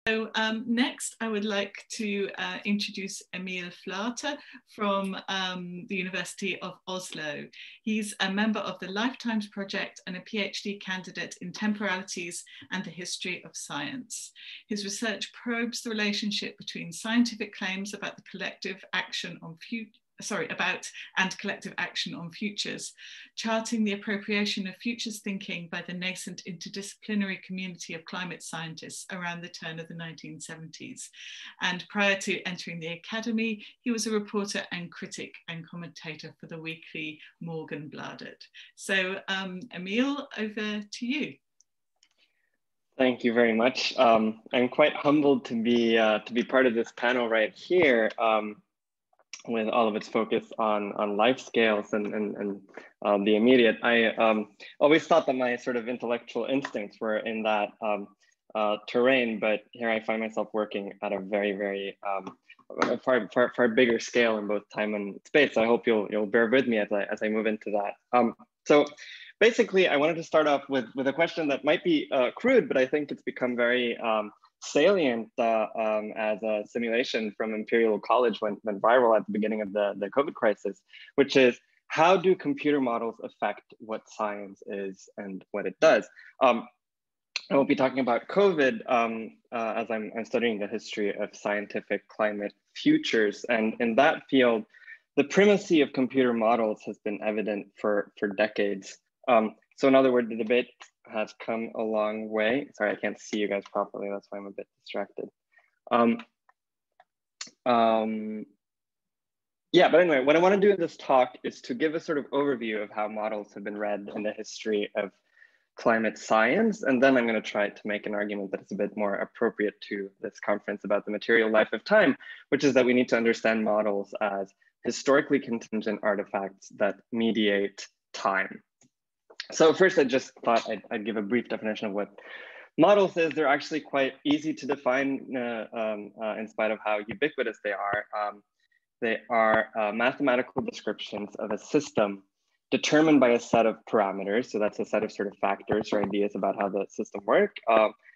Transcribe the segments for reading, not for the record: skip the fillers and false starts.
So next, I would like to introduce Emil Flatø from the University of Oslo. He's a member of the Lifetimes Project and a PhD candidate in temporalities and the history of science. His research probes the relationship between scientific claims about the collective action on collective action on futures, charting the appropriation of futures thinking by the nascent interdisciplinary community of climate scientists around the turn of the 1970s. And prior to entering the academy, he was a reporter and critic and commentator for the weekly Morgenbladet. So Emil, over to you. Thank you very much. I'm quite humbled to be part of this panel right here. With all of its focus on life scales and the immediate. I always thought that my sort of intellectual instincts were in that terrain, but here I find myself working at a very, very far bigger scale in both time and space. So I hope you'll bear with me as I move into that. So basically, I wanted to start off with a question that might be crude, but I think it's become very salient as a simulation from Imperial College went viral at the beginning of the COVID crisis, which is, how do computer models affect what science is and what it does? I won't be talking about COVID as I'm studying the history of scientific climate futures. And in that field, the primacy of computer models has been evident for decades. So in other words, the debate has come a long way. Sorry, I can't see you guys properly. That's why I'm a bit distracted. Yeah, but anyway, what I want to do in this talk is to give a sort of overview of how models have been read in the history of climate science. And then I'm going to try to make an argument that is a bit more appropriate to this conference about the material life of time, which is that we need to understand models as historically contingent artifacts that mediate time. So first, I just thought I'd give a brief definition of what models is. They're actually quite easy to define in spite of how ubiquitous they are. They are mathematical descriptions of a system determined by a set of parameters. So that's a set of sort of factors or ideas about how the system works,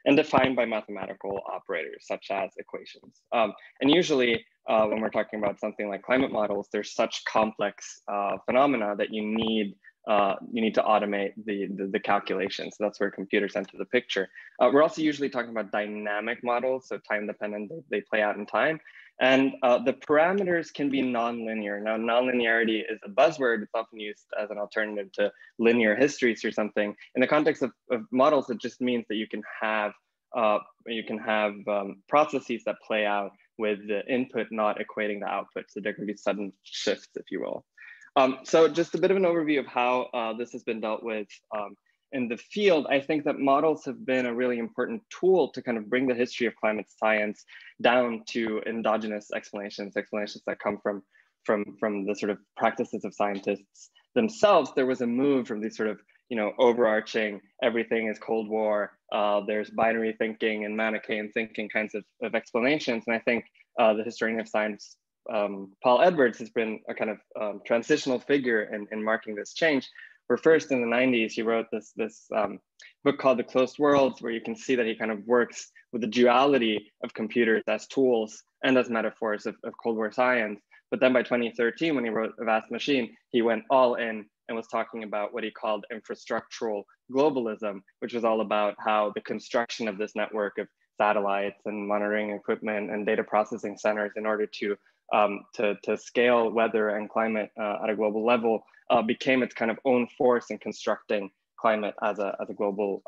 and defined by mathematical operators such as equations. And usually when we're talking about something like climate models, there's such complex phenomena that you need to automate the calculations. So that's where computers enter the picture. We're also usually talking about dynamic models, so time dependent, they play out in time. And the parameters can be nonlinear. Now, nonlinearity is a buzzword. It's often used as an alternative to linear histories or something. In the context of models, it just means that you can have processes that play out with the input not equating the output. So there can be sudden shifts, if you will. So just a bit of an overview of how this has been dealt with in the field. I think that models have been a really important tool to kind of bring the history of climate science down to endogenous explanations that come from the sort of practices of scientists themselves. There was a move from these sort of, overarching, everything is Cold War, there's binary thinking and Manichaean thinking kinds of explanations. And I think the historian of science, Paul Edwards, has been a kind of transitional figure in marking this change. Where first in the 90s, he wrote this book called The Closed Worlds, where you can see that he kind of works with the duality of computers as tools and as metaphors of Cold War science. But then by 2013, when he wrote A Vast Machine, he went all in and was talking about what he called infrastructural globalism, which was all about how the construction of this network of satellites and monitoring equipment and data processing centers in order to scale weather and climate at a global level became its kind of own force in constructing climate as a global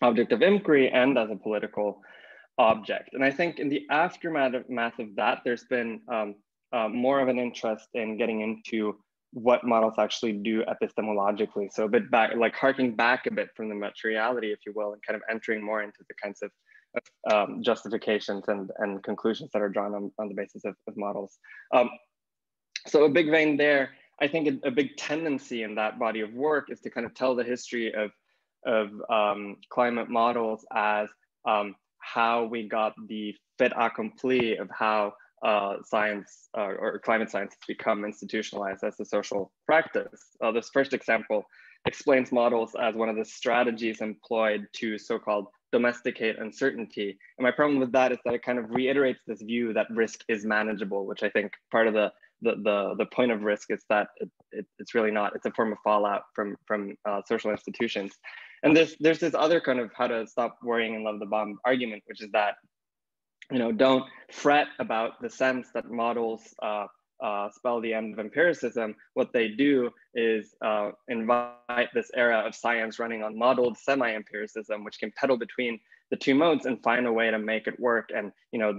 object of inquiry and as a political object. And I think in the aftermath of that, there's been more of an interest in getting into what models actually do epistemologically. So a bit back, like harking back a bit from the materiality, if you will, and kind of entering more into the kinds of justifications and conclusions that are drawn on the basis of models. So a big vein there, I think a big tendency in that body of work is to kind of tell the history of climate models as how we got the fait accompli of how science or climate science has become institutionalized as a social practice. This first example explains models as one of the strategies employed to so-called domesticate uncertainty. And my problem with that is that it kind of reiterates this view that risk is manageable, which I think part of the point of risk is that it's really not. It's a form of fallout from social institutions. And there's this other kind of how to stop worrying and love the bomb argument, which is that, you know, don't fret about the sense that models spell the end of empiricism. What they do is invite this era of science running on modeled semi-empiricism, which can pedal between the two modes and find a way to make it work. And, you know,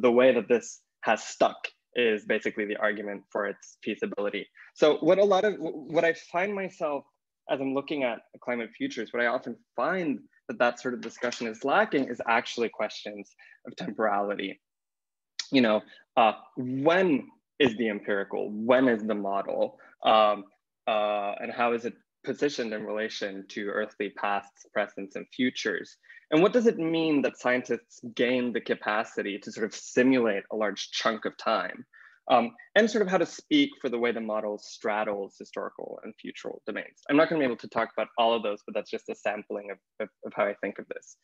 the way that this has stuck is basically the argument for its feasibility. So what I find myself as I'm looking at climate futures, what I often find that sort of discussion is lacking is actually questions of temporality. You know, when is the empirical? When is the model? And how is it positioned in relation to earthly pasts, presents, and futures? And what does it mean that scientists gain the capacity to sort of simulate a large chunk of time? And sort of how to speak for the way the model straddles historical and futural domains. I'm not going to be able to talk about all of those, but that's just a sampling of how I think of this.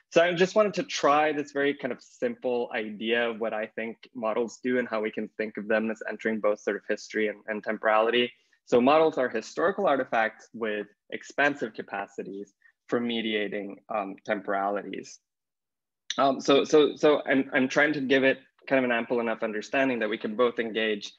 So I just wanted to try this very kind of simple idea of what I think models do and how we can think of them as entering both sort of history and temporality. So models are historical artifacts with expansive capacities for mediating temporalities. So I'm trying to give it kind of an ample enough understanding that we can both engage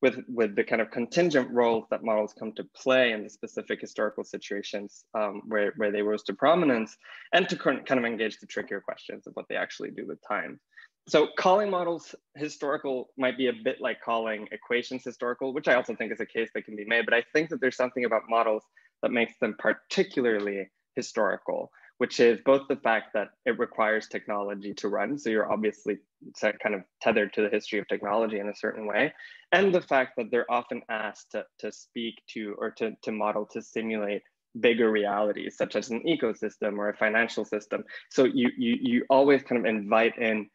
with the kind of contingent roles that models come to play in the specific historical situations where they rose to prominence, and to kind of engage the trickier questions of what they actually do with time. So calling models historical might be a bit like calling equations historical, which I also think is a case that can be made, but I think that there's something about models that makes them particularly historical, which is both the fact that it requires technology to run. So you're obviously kind of tethered to the history of technology in a certain way. And the fact that they're often asked to speak to or to model, to simulate bigger realities, such as an ecosystem or a financial system. So you always kind of invite in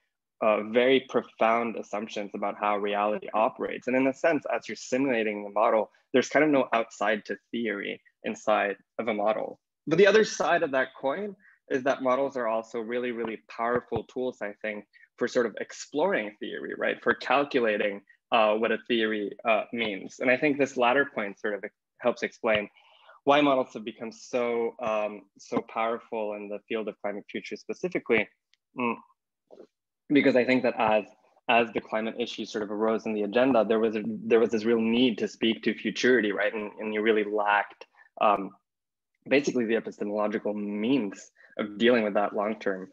very profound assumptions about how reality operates. And in a sense, as you're simulating the model, there's kind of no outside to theory inside of a model. But the other side of that coin is that models are also really, really powerful tools, I think, for sort of exploring theory, right? For calculating what a theory means. And I think this latter point sort of helps explain why models have become so powerful in the field of climate future specifically. Because I think that as the climate issue sort of arose in the agenda, there was this real need to speak to futurity, right? And you really lacked basically the epistemological means of dealing with that long term,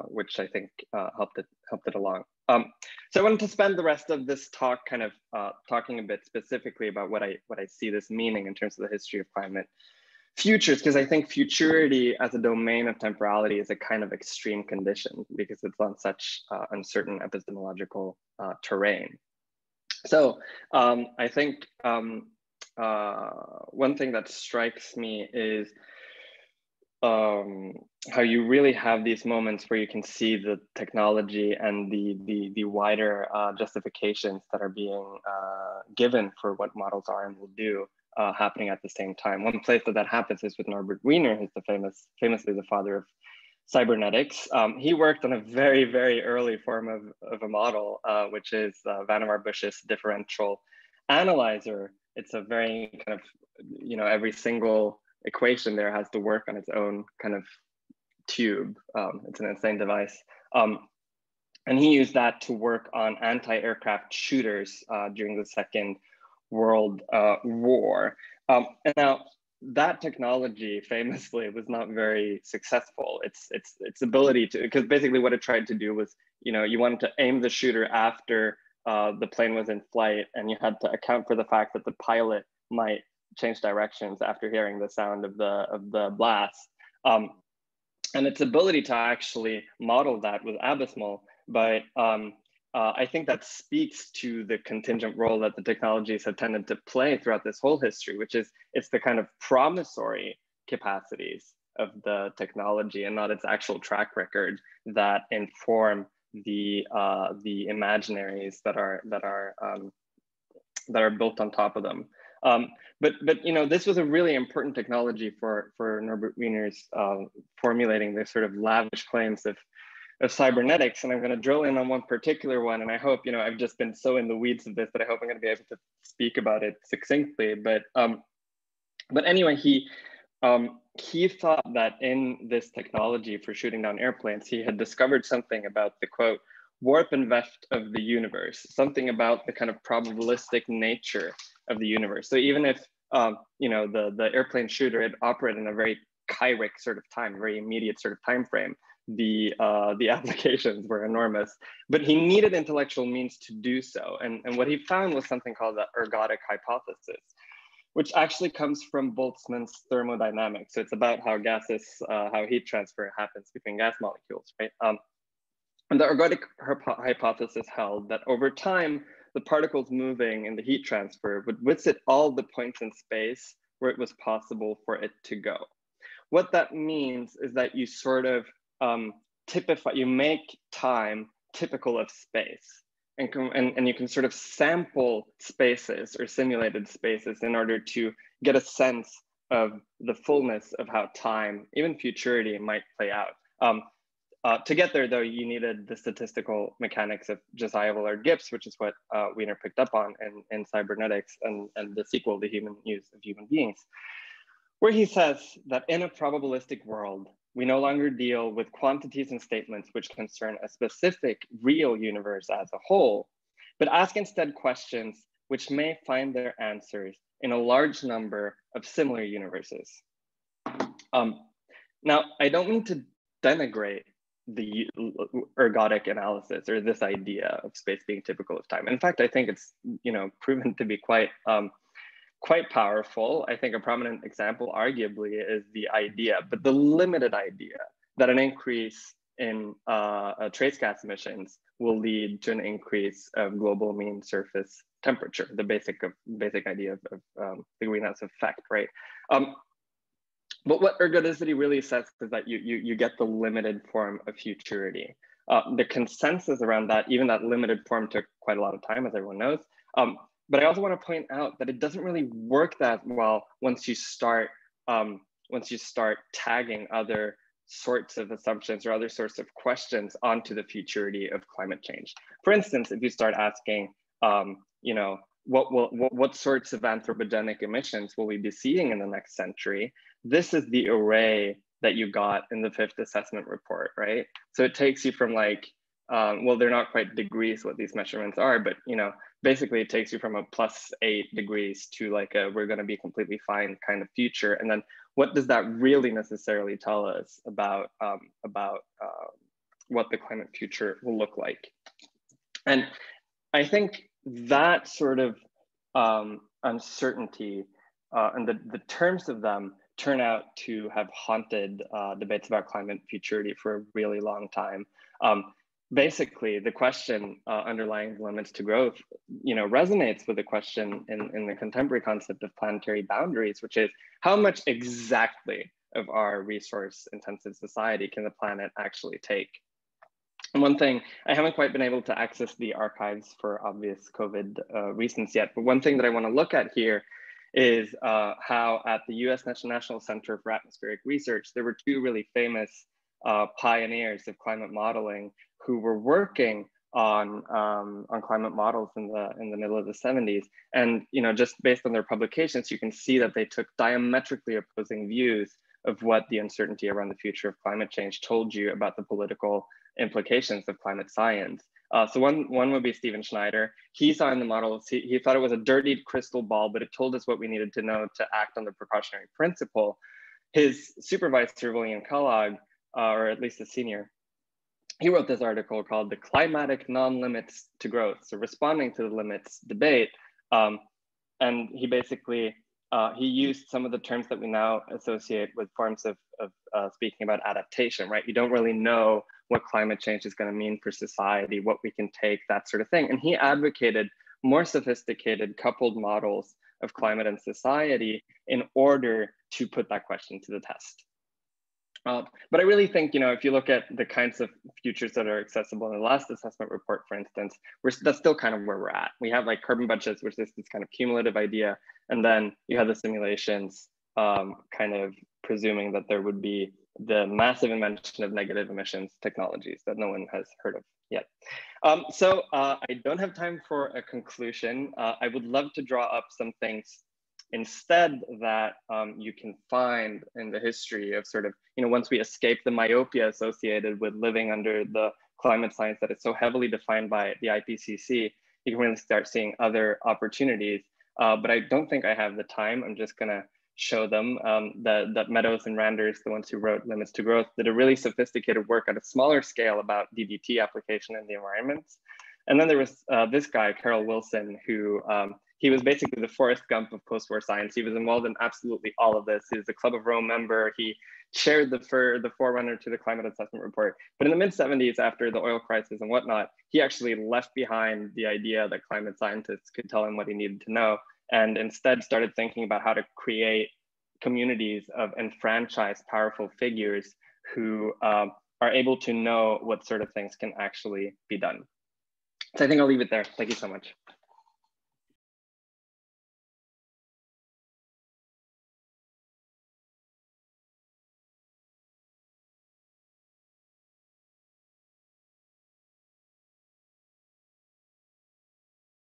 which I think helped it along. So I wanted to spend the rest of this talk kind of talking a bit specifically about what I see this meaning in terms of the history of climate futures, because I think futurity as a domain of temporality is a kind of extreme condition because it's on such uncertain epistemological terrain. So I think one thing that strikes me is how you really have these moments where you can see the technology and the wider justifications that are being given for what models are and will do happening at the same time. One place that happens is with Norbert Wiener, who's famously the father of cybernetics. He worked on a very, very early form of a model, which is Vannevar Bush's differential analyzer. It's a very kind of, you know, every single equation there has to work on its own kind of tube. It's an insane device. And he used that to work on anti-aircraft shooters during the Second World War. And now that technology famously was not very successful. Its ability to, because basically what it tried to do was, you know, you wanted to aim the shooter after the plane was in flight, and you had to account for the fact that the pilot might change directions after hearing the sound of the blast. And its ability to actually model that was abysmal, but I think that speaks to the contingent role that the technologies have tended to play throughout this whole history, which is it's the kind of promissory capacities of the technology and not its actual track record that inform the imaginaries that are built on top of them. But you know, this was a really important technology for Norbert Wiener's formulating this sort of lavish claims of cybernetics. And I'm going to drill in on one particular one. And I hope, you know, I've just been so in the weeds of this that I hope I'm going to be able to speak about it succinctly. But anyway, he thought that in this technology for shooting down airplanes, he had discovered something about the, quote, warp and weft of the universe, something about the kind of probabilistic nature of the universe. So even if, you know, the airplane shooter had operated in a very kairos sort of time, very immediate sort of time frame, the applications were enormous, but he needed intellectual means to do so. And what he found was something called the Ergotic Hypothesis, which actually comes from Boltzmann's thermodynamics. So it's about how gases, how heat transfer happens between gas molecules, right? And the Ergodic hypothesis held that over time, the particles moving in the heat transfer would visit all the points in space where it was possible for it to go. What that means is that you sort of typify, you make time typical of space. And you can sort of sample spaces or simulated spaces in order to get a sense of the fullness of how time, even futurity, might play out. To get there, though, you needed the statistical mechanics of Josiah Willard Gibbs, which is what Wiener picked up on in Cybernetics and the sequel, The Human Use of Human Beings, where he says that in a probabilistic world, we no longer deal with quantities and statements which concern a specific real universe as a whole, but ask instead questions which may find their answers in a large number of similar universes. Now, I don't mean to denigrate the ergodic analysis or this idea of space being typical of time. In fact, I think it's, you know, proven to be quite powerful. I think a prominent example, arguably, is the idea, but the limited idea, that an increase in trace gas emissions will lead to an increase of global mean surface temperature, the basic idea of the greenhouse effect, right? But what ergodicity really says is that you get the limited form of futurity. The consensus around that, even that limited form, took quite a lot of time, as everyone knows. But I also want to point out that it doesn't really work that well once you start tagging other sorts of assumptions or other sorts of questions onto the futurity of climate change. For instance, if you start asking, you know, what sorts of anthropogenic emissions will we be seeing in the next century? This is the array that you got in the 5th assessment report, right? So it takes you from like, well, they're not quite degrees what these measurements are, but you know, basically it takes you from a +8 degrees to like a we're going to be completely fine kind of future. And then what does that really necessarily tell us about what the climate future will look like? And I think that sort of uncertainty and the terms of them turn out to have haunted debates about climate futurity for a really long time. Basically, the question underlying limits to growth, you know, resonates with the question in the contemporary concept of planetary boundaries, which is how much exactly of our resource-intensive society can the planet actually take? And one thing, I haven't quite been able to access the archives for obvious COVID reasons yet, but one thing that I want to look at here is how at the US National Center for Atmospheric Research, there were two really famous pioneers of climate modeling who were working on climate models in the middle of the 70s. And you know, just based on their publications, you can see that they took diametrically opposing views of what the uncertainty around the future of climate change told you about the political implications of climate science. So one would be Stephen Schneider. He saw in the models, he thought it was a dirtied crystal ball, but it told us what we needed to know to act on the precautionary principle. His supervisor, William Kellogg, or at least a senior, he wrote this article called The Climatic Non-Limits to Growth, so responding to the limits debate. And he basically, he used some of the terms that we now associate with forms of speaking about adaptation, right? You don't really know what climate change is going to mean for society, what we can take, that sort of thing. And he advocated more sophisticated coupled models of climate and society in order to put that question to the test. But I really think, if you look at the kinds of futures that are accessible in the last assessment report, for instance, that's still kind of where we're at. We have like carbon budgets, which is this kind of cumulative idea. And then you have the simulations kind of presuming that there would be the massive invention of negative emissions technologies that no one has heard of yet. So I don't have time for a conclusion. I would love to draw up some things instead that you can find in the history of sort of, once we escape the myopia associated with living under the climate science that is so heavily defined by the IPCC, you can really start seeing other opportunities. But I don't think I have the time. I'm just gonna show them that Meadows and Randers, the ones who wrote Limits to Growth, did a really sophisticated work at a smaller scale about DBT application in the environments. And then there was this guy, Carroll Wilson, who he was basically the Forrest Gump of post-war science. He was involved in absolutely all of this. He was a Club of Rome member. He chaired the forerunner to the climate assessment report. But in the mid-70s, after the oil crisis and whatnot, he actually left behind the idea that climate scientists could tell him what he needed to know, and instead started thinking about how to create communities of enfranchised, powerful figures who are able to know what sort of things can actually be done. So I think I'll leave it there. Thank you so much.